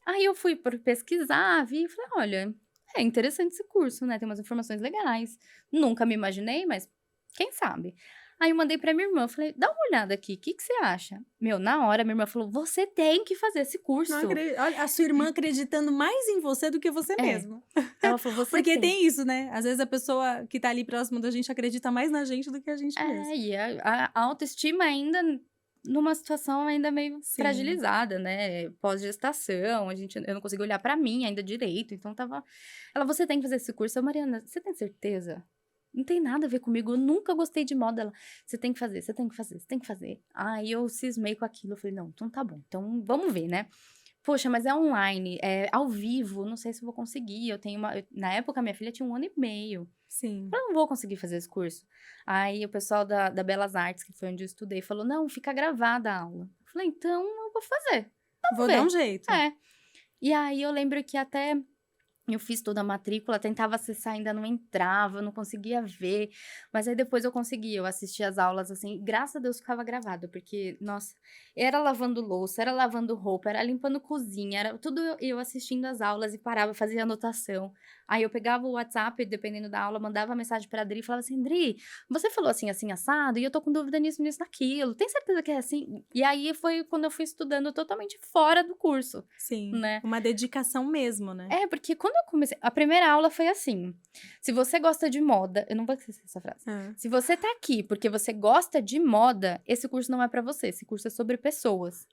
Aí eu fui pesquisar, vi e falei, olha, é interessante esse curso, né, tem umas informações legais. Nunca me imaginei, mas quem sabe? Aí eu mandei pra minha irmã, falei, dá uma olhada aqui, o que você acha? Meu, na hora, minha irmã falou, você tem que fazer esse curso. Olha, a sua irmã acreditando mais em você do que você mesmo. Ela falou, você Porque tem isso, né? Às vezes a pessoa que tá ali próximo da gente acredita mais na gente do que a gente mesmo. E a autoestima ainda numa situação ainda meio fragilizada, né? Pós-gestação, eu não consigo olhar pra mim ainda direito, então ela, você tem que fazer esse curso. Eu, Mariana, você tem certeza? Não tem nada a ver comigo, eu nunca gostei de moda. Ela, você tem que fazer, você tem que fazer, você tem que fazer. Aí eu cismei com aquilo, eu falei, não, então tá bom, então vamos ver, né? Poxa, mas é online, é ao vivo, não sei se eu vou conseguir. Na época, minha filha tinha 1 ano e meio. Sim. Eu não vou conseguir fazer esse curso. Aí o pessoal da Belas Artes, que foi onde eu estudei, falou, não, fica gravada a aula. Eu falei, então eu vou fazer. Vou dar um jeito. E aí eu lembro que até Eu fiz toda a matrícula, tentava acessar, ainda não entrava, não conseguia ver. Mas aí depois eu consegui, eu assistia as aulas assim, e graças a Deus ficava gravado, porque, nossa, era lavando louça, era lavando roupa, era limpando cozinha, era tudo eu assistindo as aulas e parava, fazia anotação. Aí eu pegava o WhatsApp, dependendo da aula, mandava mensagem pra Adri e falava assim: Adri, você falou assim, assim, assado, e eu tô com dúvida nisso, nisso, naquilo. Tem certeza que é assim? E aí foi quando eu fui estudando totalmente fora do curso, Sim, né? uma dedicação mesmo, né? É, porque quando eu comecei. A primeira aula foi assim. Se você gosta de moda. Eu não vou esquecer essa frase. Ah. Se você tá aqui porque você gosta de moda, esse curso não é pra você. Esse curso é sobre pessoas.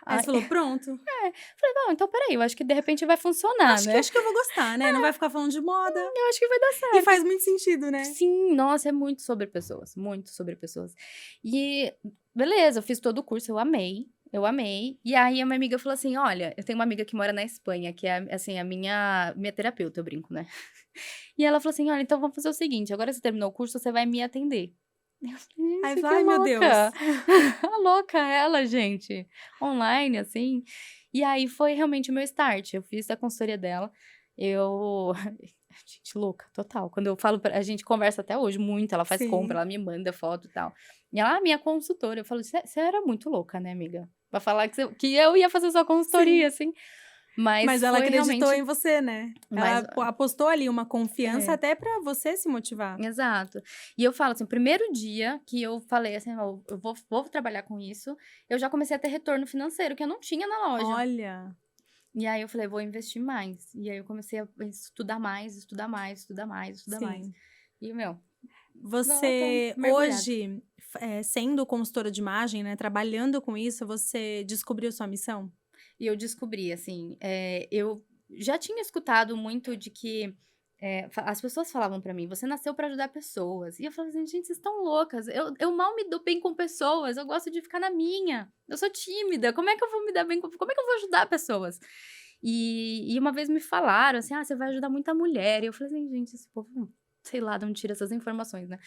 Aí Aí, você falou, pronto. falei, não, então peraí, eu acho que de repente vai funcionar, né? Acho que eu vou gostar, né? Não vai ficar falando de moda. Eu acho que vai dar certo. E faz muito sentido, né? Sim, nossa, é muito sobre pessoas. Muito sobre pessoas. E beleza, eu fiz todo o curso, eu amei. Eu amei. E aí a minha amiga falou assim: olha, eu tenho uma amiga que mora na Espanha, que é assim, a minha terapeuta, eu brinco, né? E ela falou assim: olha, então vamos fazer o seguinte: agora que você terminou o curso, você vai me atender. Eu falei, Aí gente, vai, que ai meu Deus. louca. A louca ela, gente. Online, assim. E aí foi realmente o meu start. Eu fiz a consultoria dela. Eu. Gente, louca, total. Quando eu falo a gente conversa até hoje muito. Ela faz compra, Sim. ela me manda foto e tal. E ela é minha consultora. Eu falo, você era muito louca, né, amiga? Pra falar que eu ia fazer sua Sim. consultoria, assim. Mas Mas ela foi acreditou realmente. em você, né? Mas, Ela apostou ali uma confiança é. até pra você se motivar. Exato. E eu falo assim, o primeiro dia que eu falei assim, "Ó, eu vou trabalhar com isso, eu já comecei a ter retorno financeiro, que eu não tinha na loja. Olha, E aí eu falei, vou investir mais. E aí eu comecei a estudar mais, estudar mais, estudar mais, estudar mais. sim. E, meu, eu tô Você mergulhada. hoje, sendo consultora de imagem, né, trabalhando com isso, você descobriu sua missão? E eu descobri, assim, eu já tinha escutado muito de que as pessoas falavam pra mim, você nasceu pra ajudar pessoas. E eu falava assim, gente, vocês estão loucas. Eu mal me dou bem com pessoas, eu gosto de ficar na minha. Eu sou tímida, como é que eu vou me dar bem com... Como é que eu vou ajudar pessoas? E uma vez me falaram assim, você vai ajudar muita mulher. E eu falei assim, gente, esse povo, sei lá de onde tira essas informações, né?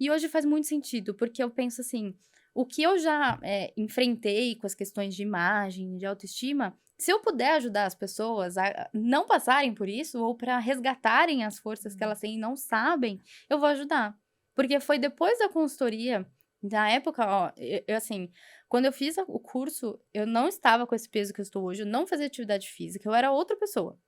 E hoje faz muito sentido, porque eu penso assim, o que eu já enfrentei com as questões de imagem, de autoestima, se eu puder ajudar as pessoas a não passarem por isso, ou para resgatarem as forças que elas têm e não sabem, eu vou ajudar. Porque foi depois da consultoria, na época, ó, assim, quando eu fiz o curso, eu não estava com esse peso que eu estou hoje, eu não fazia atividade física, eu era outra pessoa.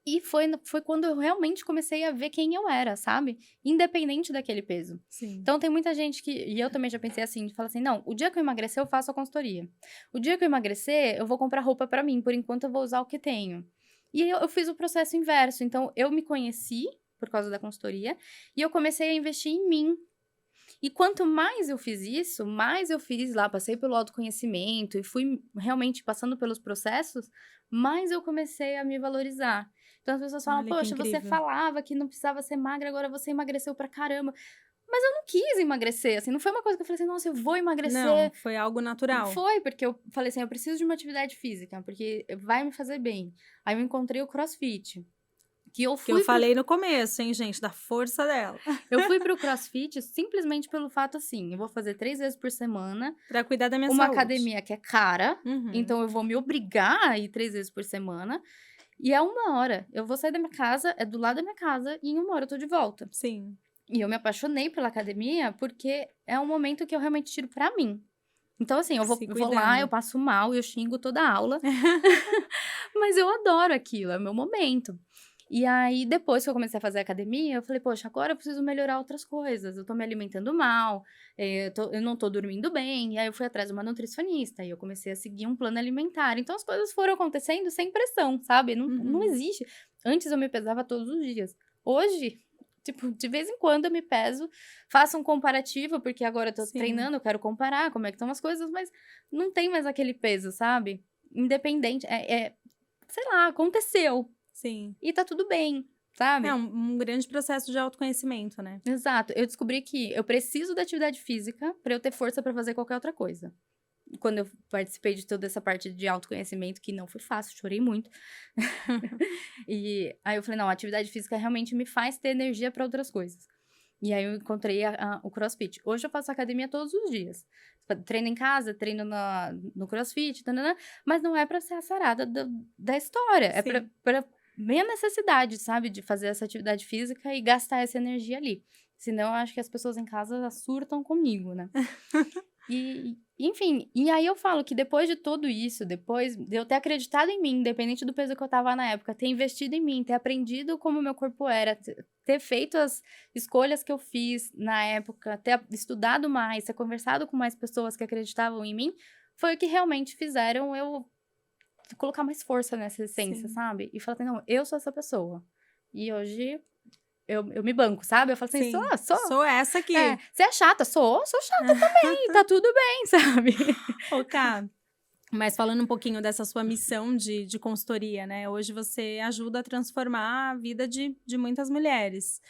E foi quando eu realmente comecei a ver quem eu era, sabe? Independente daquele peso. Sim. Então, tem muita gente que... E eu também já pensei assim, de falar assim, não, o dia que eu emagrecer, eu faço a consultoria. O dia que eu emagrecer, eu vou comprar roupa pra mim. Por enquanto, eu vou usar o que tenho. E eu fiz o processo inverso. Então, eu me conheci por causa da consultoria. E eu comecei a investir em mim. E quanto mais eu fiz isso, mais eu fiz lá, passei pelo autoconhecimento e fui realmente passando pelos processos, mais eu comecei a me valorizar. Então as pessoas falam, Olha que poxa, você incrível. falava que não precisava ser magra, agora você emagreceu pra caramba. Mas eu não quis emagrecer, assim, não foi uma coisa que eu falei assim, nossa, eu vou Não, emagrecer. foi algo natural. Foi, porque eu falei assim, eu preciso de uma atividade física, porque vai me fazer bem. Aí eu encontrei o CrossFit. Que eu Que eu fui pro falei no começo, hein, gente, da força dela. Eu fui pro CrossFit simplesmente pelo fato assim, eu vou fazer 3 vezes por semana, Pra cuidar da minha uma saúde. academia que é cara, Uhum. então eu vou me obrigar a ir 3 vezes por semana, e é 1 hora. Eu vou sair da minha casa, é do lado da minha casa, e em 1 hora eu tô de volta. Sim. E eu me apaixonei pela academia porque é um momento que eu realmente tiro pra mim. Então, assim, eu Se vou lá, eu cuidando. passo mal, eu xingo toda a aula, mas eu adoro aquilo, é o meu momento. E aí, depois que eu comecei a fazer academia, eu falei, poxa, agora eu preciso melhorar outras coisas. Eu tô me alimentando mal, eu não tô dormindo bem. E aí, eu fui atrás de uma nutricionista e eu comecei a seguir um plano alimentar. Então, as coisas foram acontecendo sem pressão, sabe? Não Uhum. existe. Antes, eu me pesava todos os dias. Hoje, tipo, de vez em quando eu me peso, faço um comparativo, porque agora eu tô Sim. treinando, eu quero comparar como é que estão as coisas, mas não tem mais aquele peso, sabe? Independente, sei lá, aconteceu. Sim. E tá tudo bem, sabe? É um grande processo de autoconhecimento, né? Exato. Eu descobri que eu preciso da atividade física pra eu ter força pra fazer qualquer outra coisa. Quando eu participei de toda essa parte de autoconhecimento, que não foi fácil, chorei muito. E aí eu falei, não, a atividade física realmente me faz ter energia pra outras coisas. E aí eu encontrei o CrossFit. Hoje eu faço academia todos os dias. Treino em casa, treino no CrossFit, tanana, mas não é pra ser a sarada da história. É Sim. pra bem a necessidade, sabe, de fazer essa atividade física e gastar essa energia ali. Senão, eu acho que as pessoas em casa surtam comigo, né? Enfim, e aí eu falo que depois de tudo isso, depois de eu ter acreditado em mim, independente do peso que eu tava na época, ter investido em mim, ter aprendido como o meu corpo era, ter feito as escolhas que eu fiz na época, ter estudado mais, ter conversado com mais pessoas que acreditavam em mim, foi o que realmente fizeram eu colocar mais força nessa essência, Sim. sabe? E falar assim, não, eu sou essa pessoa. E hoje eu me banco, sabe? Eu falo assim, Sim. sou. Sou essa aqui. É, você é chata? Sou chata também, tá tudo bem, sabe? Ô, Ká, mas falando um pouquinho dessa sua missão de consultoria, né? Hoje você ajuda a transformar a vida de muitas mulheres.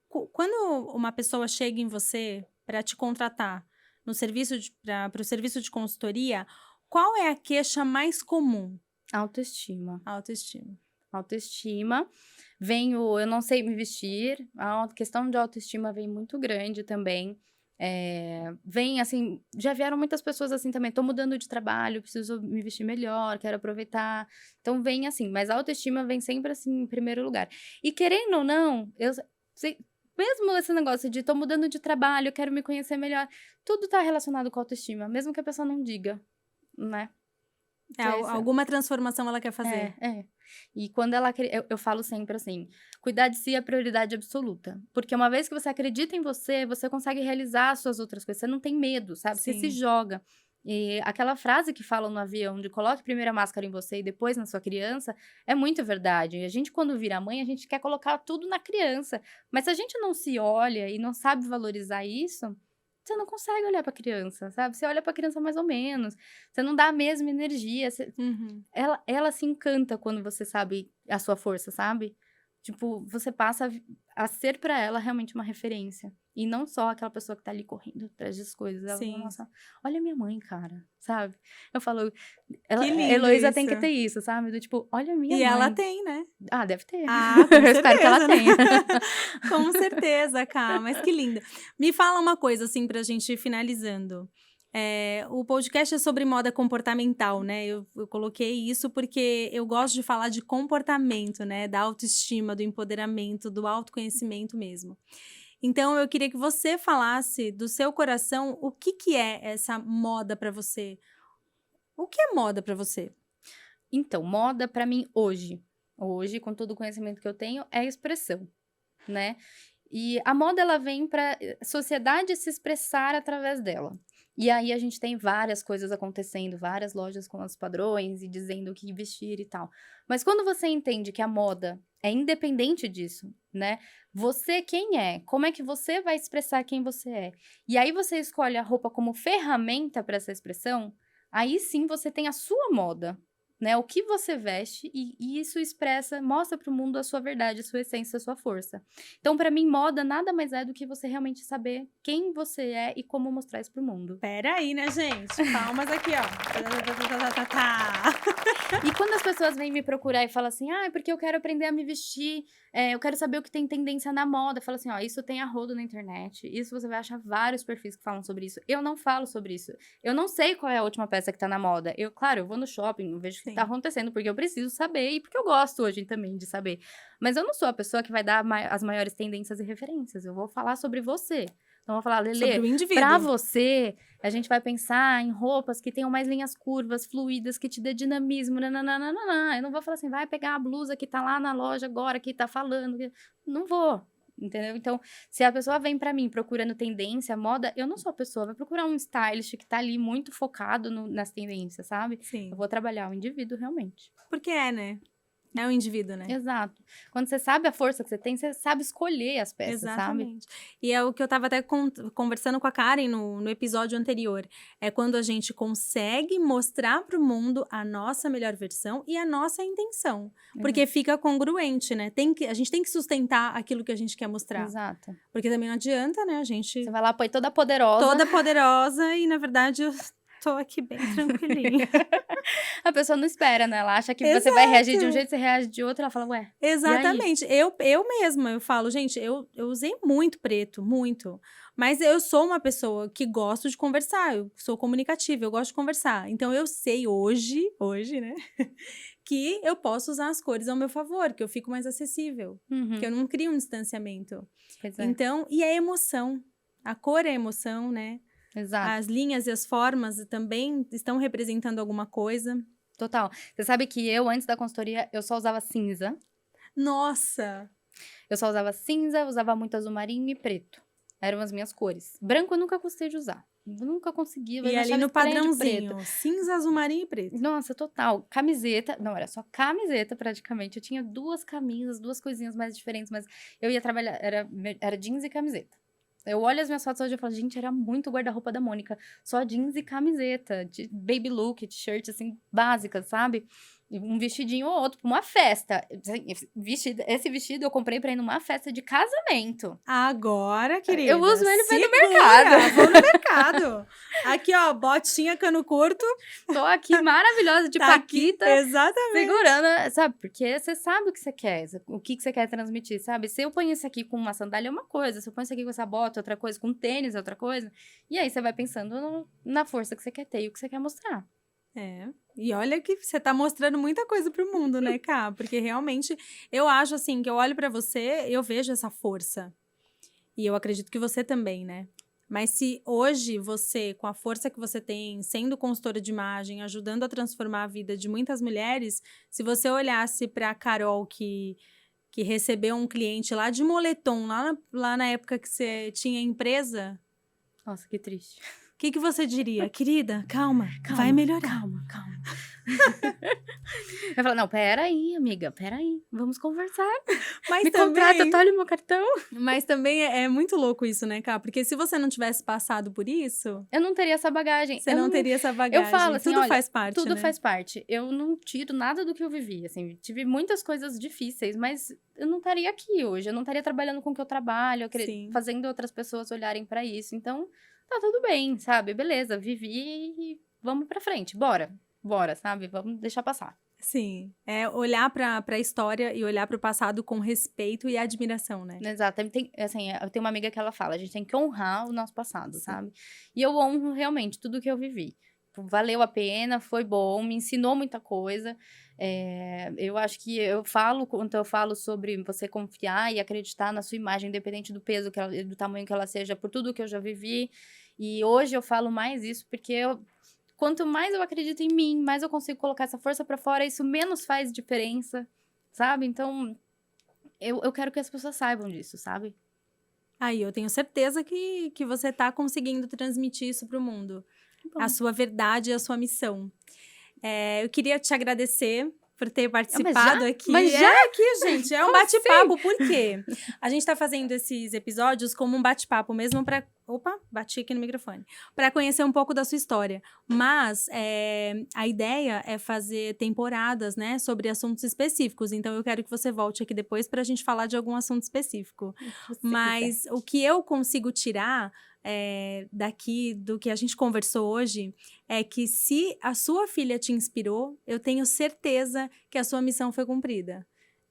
Quando uma pessoa chega em você para te contratar no serviço para o serviço de consultoria, qual é a queixa mais comum? Autoestima. Autoestima. Vem eu não sei me vestir, a questão de autoestima vem muito grande também. Vem, assim, já vieram muitas pessoas assim também, tô mudando de trabalho, preciso me vestir melhor, quero aproveitar. Então vem assim, mas a autoestima vem sempre assim em primeiro lugar. E querendo ou não, mesmo esse negócio de tô mudando de trabalho, quero me conhecer melhor, tudo tá relacionado com autoestima, mesmo que a pessoa não diga, né? Alguma transformação ela quer fazer. E quando eu falo sempre assim, cuidar de si é a prioridade absoluta. Porque uma vez que você acredita em você, você consegue realizar as suas outras coisas. Você não tem medo, sabe? Você se Sim. joga. E aquela frase que falam no avião de coloque primeiro a máscara em você e depois na sua criança, é muito verdade. E a gente, quando vira mãe, a gente quer colocar tudo na criança. Mas se a gente não se olha e não sabe valorizar isso, você não consegue olhar pra criança, sabe? Você olha pra criança mais ou menos. Você não dá a mesma energia. Uhum. Ela se encanta quando você sabe a sua força, sabe? Tipo, você passa a ser pra ela realmente uma referência. E não só aquela pessoa que tá ali correndo atrás das coisas. Ela fala, Sim. nossa, olha minha mãe, cara, sabe? Eu falo, Que lindo a Heloísa tem isso. que ter isso, sabe? Do tipo, olha minha mãe. E ela tem, né? Ah, deve ter. Ah, com Eu espero que ela certeza, né? tenha. Com certeza, Ká, mas que linda. Me fala uma coisa, assim, pra gente ir finalizando. O podcast é sobre moda comportamental, né? Eu coloquei isso porque eu gosto de falar de comportamento, né? Da autoestima, do empoderamento, do autoconhecimento mesmo. Então, eu queria que você falasse do seu coração o que é essa moda pra você. O que é moda pra você? Então, moda pra mim hoje, com todo o conhecimento que eu tenho, é expressão, né? E a moda, ela vem pra sociedade se expressar através dela. E aí a gente tem várias coisas acontecendo, várias lojas com os padrões e dizendo o que vestir e tal. Mas quando você entende que a moda é independente disso, né? Você quem é? Como é que você vai expressar quem você é? E aí você escolhe a roupa como ferramenta para essa expressão, aí sim você tem a sua moda, né? O que você veste e isso mostra para o mundo a sua verdade, a sua essência, a sua força. Então, para mim, moda nada mais é do que você realmente saber quem você é e como mostrar isso pro mundo. Pera aí, né, gente? Palmas aqui, ó. E quando as pessoas vêm me procurar e falam assim, porque eu quero aprender a me vestir, eu quero saber o que tem tendência na moda. Fala assim, isso tem a rodo na internet, isso você vai achar vários perfis que falam sobre isso. Eu não falo sobre isso. Eu não sei qual é a última peça que tá na moda. Claro, eu vou no shopping, eu vejo o que tá acontecendo, porque eu preciso saber e porque eu gosto hoje também de saber. Mas eu não sou a pessoa que vai dar as maiores tendências e referências. Eu vou falar sobre você. Então, eu vou falar, Lelê, pra você, a gente vai pensar em roupas que tenham mais linhas curvas, fluídas, que te dê dinamismo, nananana. Eu não vou falar assim, vai pegar a blusa que tá lá na loja agora, que tá falando. Não vou, entendeu? Então, se a pessoa vem pra mim procurando tendência, moda, eu não sou a pessoa. Vai procurar um stylist que tá ali muito focado nas tendências, sabe? Sim. Eu vou trabalhar o indivíduo realmente. Porque né? É o indivíduo, né? Exato. Quando você sabe a força que você tem, você sabe escolher as peças, Exatamente. sabe? E é o que eu tava até conversando com a Karen no episódio anterior. É quando a gente consegue mostrar pro mundo a nossa melhor versão e a nossa intenção. Porque fica congruente, né? A gente tem que sustentar aquilo que a gente quer mostrar. Exato. Porque também não adianta, né? Você vai lá, põe toda poderosa. Toda poderosa e, na verdade, eu tô aqui bem tranquilinha. A pessoa não espera, né? Ela acha que você vai reagir de um jeito, você reage de outro, ela fala, ué. Exatamente. Eu mesma, eu falo, gente, eu usei muito preto, muito. Mas eu sou uma pessoa que gosto de conversar, eu sou comunicativa, eu gosto de conversar. Então, eu sei hoje, né? que eu posso usar as cores ao meu favor, que eu fico mais acessível, que eu não crio um distanciamento. Pois é. Então, e a emoção. A cor é emoção, né? Exato. As linhas e as formas também estão representando alguma coisa. Total. Você sabe que eu, antes da consultoria, eu só usava cinza. Nossa! Eu só usava cinza, usava muito azul marinho e preto. Eram as minhas cores. Branco eu nunca gostei de usar. Eu nunca conseguia. E ali no padrãozinho, cinza, azul marinho e preto. Nossa, total. Camiseta. Não, era só camiseta praticamente. Eu tinha 2 camisas, 2 coisinhas mais diferentes, mas eu ia trabalhar, era jeans e camiseta. Eu olho as minhas fotos hoje e falo, gente, era muito guarda-roupa da Mônica. Só jeans e camiseta, de baby look, t-shirt, assim, básica, sabe? E um vestidinho ou outro pra uma festa. Esse vestido eu comprei pra ir numa festa de casamento. Agora, querida. Eu uso ele pra ir no mercado. Vou no mercado. Aqui, ó, botinha, cano curto. Tô aqui maravilhosa, de Tá paquita. aqui, exatamente. Segurando, sabe? Porque você sabe o que você quer, o que você quer transmitir, sabe? Se eu ponho isso aqui com uma sandália é uma coisa, se eu ponho isso aqui com essa bota é outra coisa, com tênis é outra coisa. E aí você vai pensando na força que você quer ter e o que você quer mostrar. É, e olha que você tá mostrando muita coisa pro mundo, né, Ká? Porque realmente, eu acho assim, que eu olho pra você, eu vejo essa força. E eu acredito que você também, né? Mas se hoje você, com a força que você tem, sendo consultora de imagem, ajudando a transformar a vida de muitas mulheres, se você olhasse pra Carol que recebeu um cliente lá de moletom, lá na época que você tinha empresa... Nossa, que triste. O que você diria? Querida, calma, vai melhorar. Calma. Eu falo, não, peraí, amiga, peraí, vamos conversar. Mas Me também, contrata, olha o meu cartão. Mas também é muito louco isso, né, Ká? Porque se você não tivesse passado por isso... Eu não teria essa bagagem. Você não teria essa bagagem. Eu falo assim, tudo olha, faz parte, tudo né? faz parte. Eu não tiro nada do que eu vivi, assim. Tive muitas coisas difíceis, mas eu não estaria aqui hoje. Eu não estaria trabalhando com o que eu trabalho, fazendo outras pessoas olharem pra isso. Então, tá tudo bem, sabe? Beleza, vivi e vamos pra frente. Bora, sabe? Vamos deixar passar. Sim, é olhar pra história e olhar pro passado com respeito e admiração, né? Exato. Assim, eu tenho uma amiga que ela fala, a gente tem que honrar o nosso passado, sabe? E eu honro realmente tudo que eu vivi. Valeu a pena, foi bom, me ensinou muita coisa. Eu acho que quando eu falo sobre você confiar e acreditar na sua imagem, independente do peso, do tamanho que ela seja, por tudo que eu já vivi. E hoje eu falo mais isso, porque quanto mais eu acredito em mim, mais eu consigo colocar essa força pra fora, isso menos faz diferença, sabe? Então, eu quero que as pessoas saibam disso, sabe? Aí, eu tenho certeza que você tá conseguindo transmitir isso pro mundo. Bom. A sua verdade e a sua missão. Eu queria te agradecer por ter participado aqui. Mas já? Aqui, gente, é um bate-papo. Por quê? A gente tá fazendo esses episódios como um bate-papo mesmo pra... Opa, bati aqui no microfone. Pra conhecer um pouco da sua história. Mas a ideia é fazer temporadas, né? Sobre assuntos específicos. Então, eu quero que você volte aqui depois pra gente falar de algum assunto específico. Mas o que eu consigo tirar... daqui do que a gente conversou hoje, é que se a sua filha te inspirou, eu tenho certeza que a sua missão foi cumprida.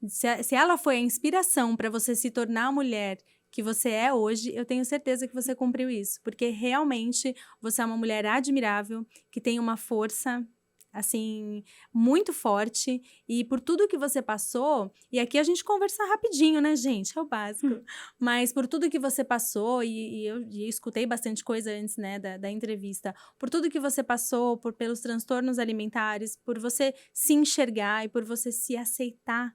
Se ela foi a inspiração para você se tornar a mulher que você é hoje, eu tenho certeza que você cumpriu isso, porque realmente você é uma mulher admirável, que tem uma força... assim, muito forte, e por tudo que você passou, e aqui a gente conversa rapidinho, né, gente? É o básico. Mas por tudo que você passou, e eu escutei bastante coisa antes, né, da entrevista, por tudo que você passou, pelos transtornos alimentares, por você se enxergar e por você se aceitar,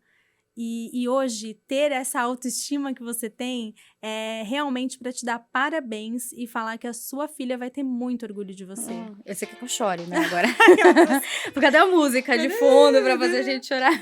e hoje ter essa autoestima que você tem é realmente para te dar parabéns e falar que a sua filha vai ter muito orgulho de você. Eu sei que eu chore, né, agora. Cadê a música de fundo pra fazer a gente chorar?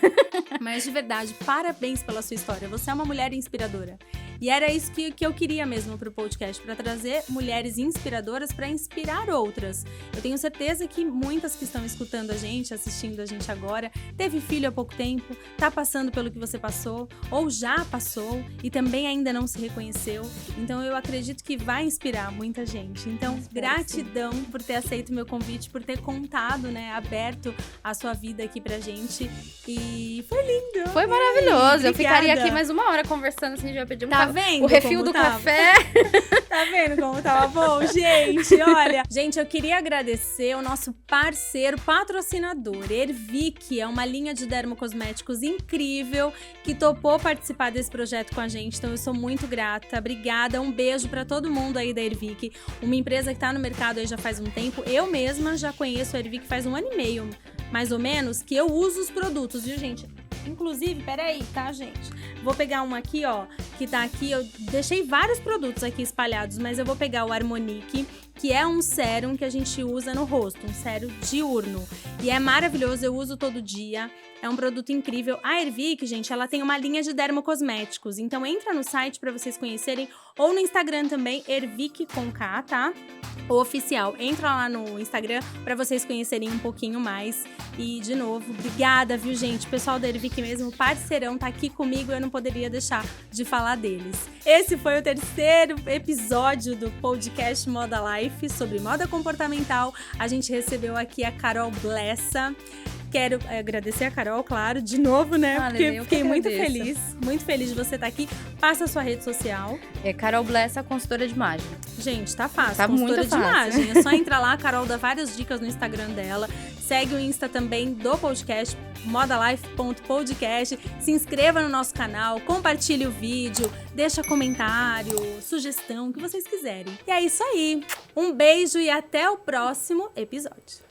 Mas de verdade, parabéns pela sua história. Você é uma mulher inspiradora. E era isso que eu queria mesmo pro podcast, para trazer mulheres inspiradoras para inspirar outras. Eu tenho certeza que muitas que estão escutando a gente, assistindo a gente agora, teve filho há pouco tempo, tá passando pelo que você passou, ou já passou, e também ainda não se reconheceu. Então eu acredito que vai inspirar muita gente. Então, gratidão por ter aceito o meu convite, por ter contado, né, aberto a sua vida aqui pra gente. E foi lindo. Foi maravilhoso. Obrigada. Eu ficaria aqui mais 1 hora conversando, assim, já pedi um café. vendo O refil como do tava? café. Tá vendo como tava bom, gente? Olha, gente, eu queria agradecer o nosso parceiro patrocinador, Ervic, é uma linha de dermocosméticos incrível que topou participar desse projeto com a gente, então eu sou muito grata, obrigada, um beijo pra todo mundo aí da Ervic, uma empresa que tá no mercado aí já faz um tempo, eu mesma já conheço a Ervic faz 1 ano e meio, mais ou menos, que eu uso os produtos, viu, gente? Inclusive, peraí, tá, gente? Vou pegar uma aqui, ó, que tá aqui, eu deixei vários produtos aqui espalhados, mas eu vou pegar o Harmonique, que é um sérum que a gente usa no rosto, um sérum diurno. E é maravilhoso, eu uso todo dia, é um produto incrível. A Ervic, gente, ela tem uma linha de dermocosméticos, então entra no site pra vocês conhecerem, ou no Instagram também, Ervic com K, tá? O oficial. Entra lá no Instagram pra vocês conhecerem um pouquinho mais. E, de novo, obrigada, viu, gente? O pessoal da Ervic mesmo, parceirão, tá aqui comigo, eu não poderia deixar de falar deles. Esse foi o 3º episódio do podcast Moda Life sobre moda comportamental. A gente recebeu aqui a Carol Blessa. Quero agradecer a Carol, claro, de novo, né? Porque eu fiquei muito agradeço. feliz de você estar aqui. Passa a sua rede social. É Carol Blessa, consultora de imagem. Gente, tá fácil. Tá consultora muito de fácil. imagem. É só entrar lá, a Carol dá várias dicas no Instagram dela. Segue o Insta também do podcast, modalife.podcast. Se inscreva no nosso canal, compartilhe o vídeo, deixa comentário, sugestão, o que vocês quiserem. E é isso aí. Um beijo e até o próximo episódio.